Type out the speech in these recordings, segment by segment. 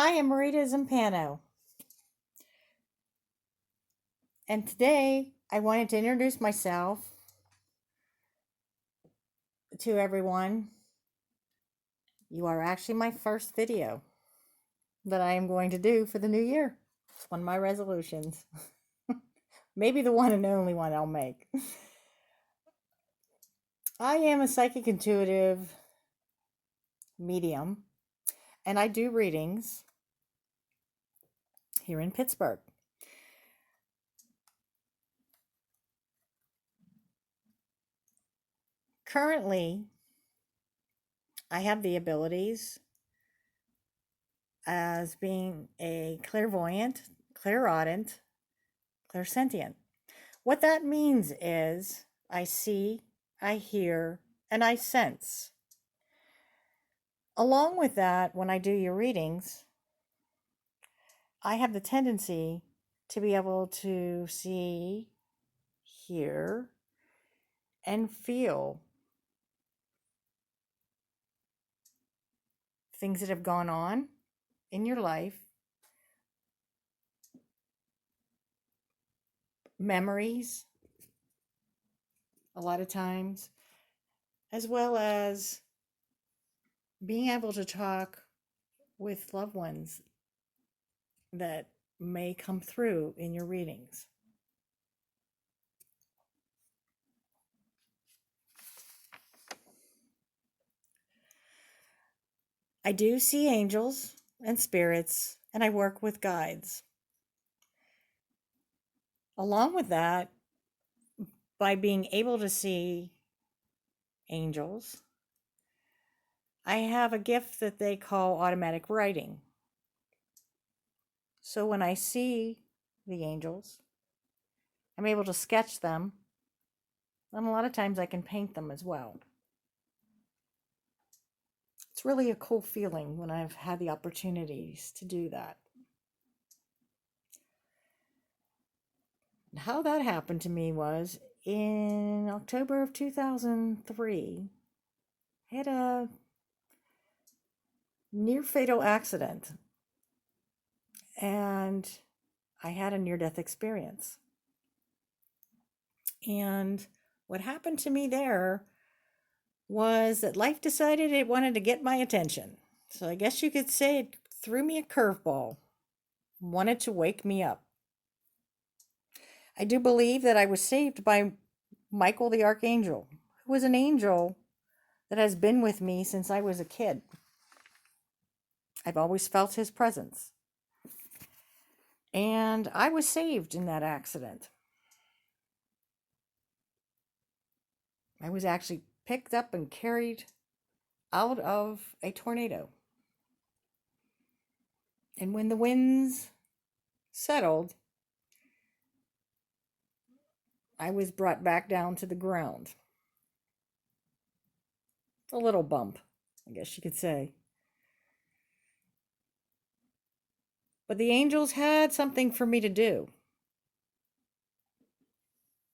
Hi, I'm Marita Zumpano, and today I wanted to introduce myself to everyone. You are actually my first video that I am going to do for the new year. It's one of my resolutions. Maybe the one and only one I'll make. I am a psychic intuitive medium, and I do readings here in Pittsburgh. Currently, I have the abilities as being a clairvoyant, clairaudient, clairsentient. What that means is I see, I hear, and I sense. Along with that, when I do your readings, I have the tendency to be able to see, hear, and feel things that have gone on in your life, memories, a lot of times, as well as being able to talk with loved ones that may come through in your readings. I do see angels and spirits, and I work with guides. Along with that, by being able to see angels, I have a gift that they call automatic writing. So when I see the angels, I'm able to sketch them, and a lot of times I can paint them as well. It's really a cool feeling when I've had the opportunities to do that. And how that happened to me was in October of 2003, I had a near fatal accident and I had a near death experience. And what happened to me there was that life decided it wanted to get my attention. So I guess you could say it threw me a curveball, wanted to wake me up. I do believe that I was saved by Michael the Archangel, who was an angel that has been with me since I was a kid. I've always felt his presence. And I was saved in that accident. I was actually picked up and carried out of a tornado. And when the winds settled, I was brought back down to the ground. A little bump, I guess you could say. But the angels had something for me to do.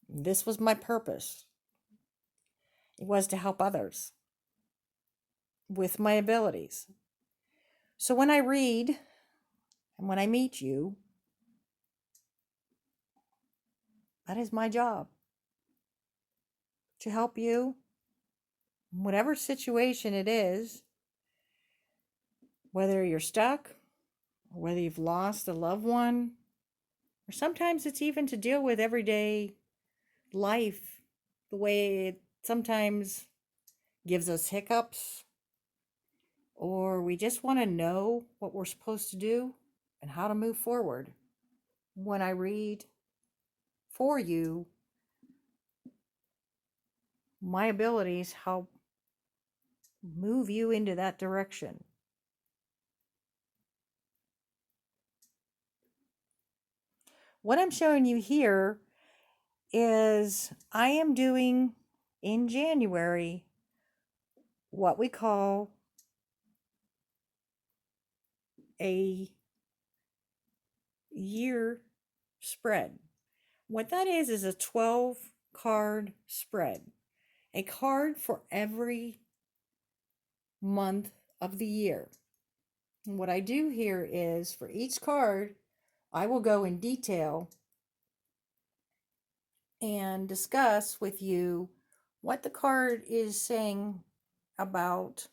This was my purpose. It was to help others with my abilities. So when I read and when I meet you, that is my job. To help you, whatever situation it is, whether you're stuck, or whether you've lost a loved one, or sometimes it's even to deal with everyday life, the way it sometimes gives us hiccups, or we just want to know what we're supposed to do and how to move forward. When I read for you, my abilities help move you into that direction. What I'm showing you here is I am doing in January what we call a year spread. What that is a 12 card spread, a card for every month of the year. What I do here is for each card, I will go in detail and discuss with you what the card is saying about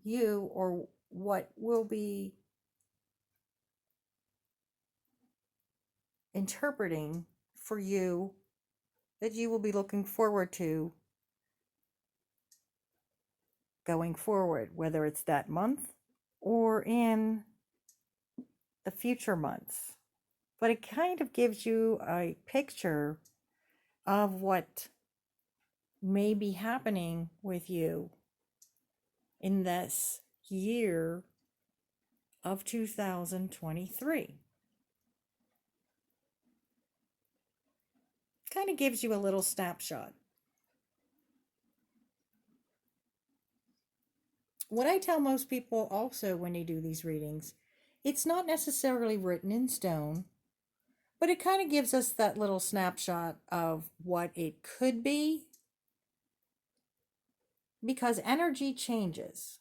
you or what will be interpreting for you that you will be looking forward to going forward, whether it's that month or in the future months. But it kind of gives you a picture of what may be happening with you in this year of 2023. Kind of gives you a little snapshot. What I tell most people also when they do these readings, it's not necessarily written in stone, but it kind of gives us that little snapshot of what it could be because energy changes.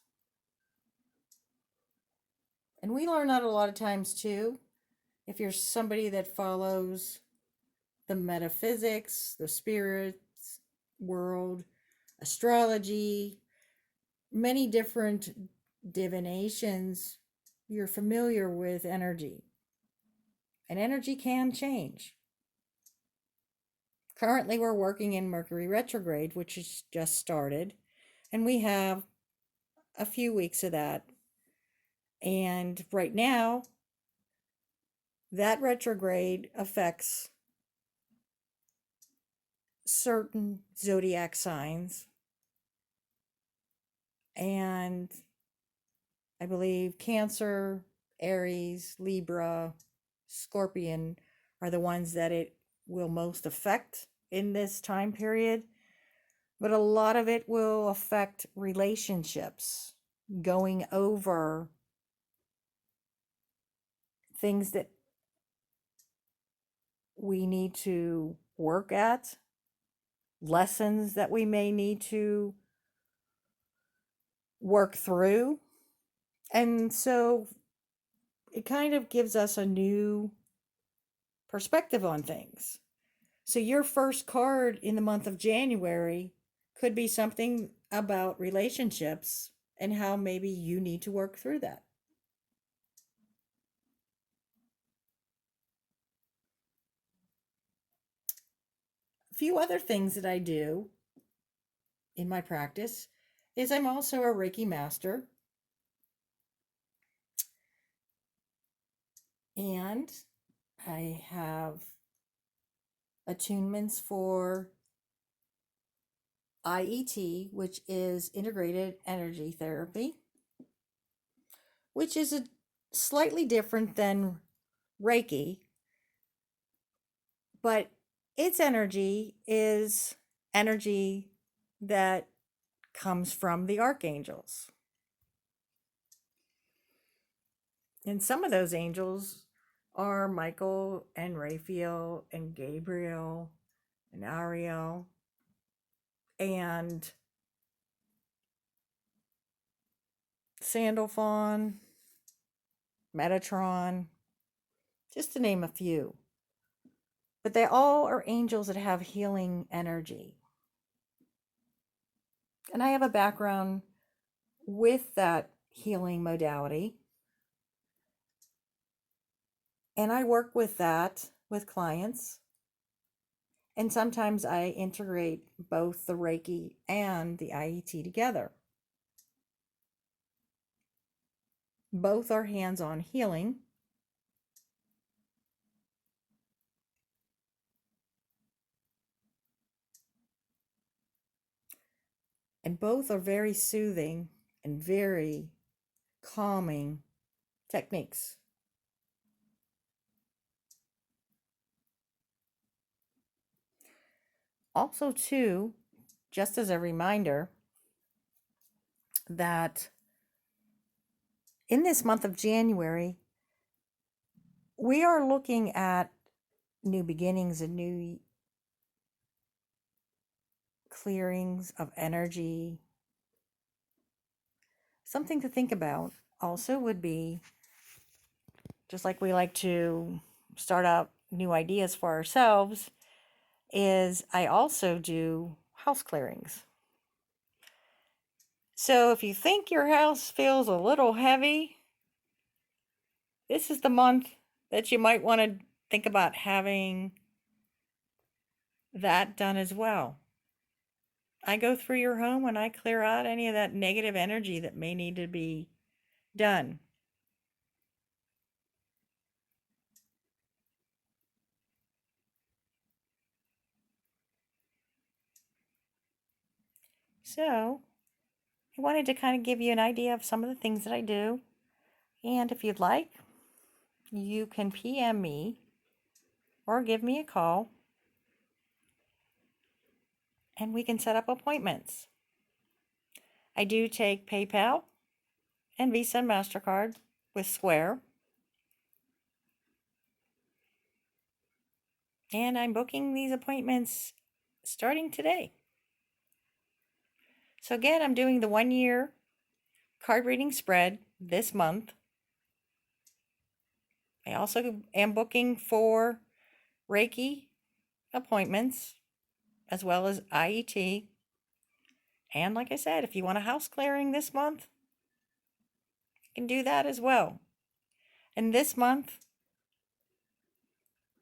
And we learn that a lot of times too. If you're somebody that follows the metaphysics, the spirits world, astrology, many different divinations, you're familiar with energy. And energy can change. Currently, we're working in Mercury retrograde, which has just started, and we have a few weeks of that. And right now, that retrograde affects certain zodiac signs. And I believe Cancer, Aries, Libra, Scorpion are the ones that it will most affect in this time period. But a lot of it will affect relationships, going over things that we need to work at, lessons that we may need to work through. And so it kind of gives us a new perspective on things. So your first card in the month of January could be something about relationships and how maybe you need to work through that. A few other things that I do in my practice is I'm also a Reiki master. And I have attunements for IET, which is integrated energy therapy, which is a slightly different than Reiki, but its energy is energy that comes from the archangels. And some of those angels are Michael and Raphael and Gabriel and Ariel and Sandalphon, Metatron, just to name a few. But they all are angels that have healing energy. And I have a background with that healing modality. And I work with that with clients. And sometimes I integrate both the Reiki and the IET together. Both are hands-on healing. And both are very soothing and very calming techniques. Also, too, just as a reminder that in this month of January, we are looking at new beginnings and new clearings of energy. Something to think about also would be, just like we like to start out new ideas for ourselves, is I also do house clearings. So if you think your house feels a little heavy, this is the month that you might want to think about having that done as well. I go through your home and I clear out any of that negative energy that may need to be done. So I wanted to kind of give you an idea of some of the things that I do. And if you'd like, you can PM me or give me a call and we can set up appointments. I do take PayPal and Visa and MasterCard with Square. And I'm booking these appointments starting today. So again, I'm doing the 1 year card reading spread this month. I also am booking for Reiki appointments as well as IET. And like I said, if you want a house clearing this month, you can do that as well. And this month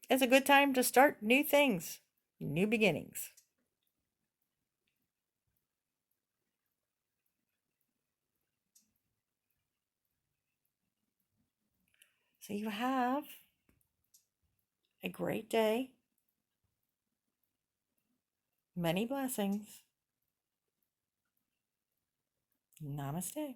is a good time to start new things, new beginnings. So you have a great day. Many blessings. Namaste.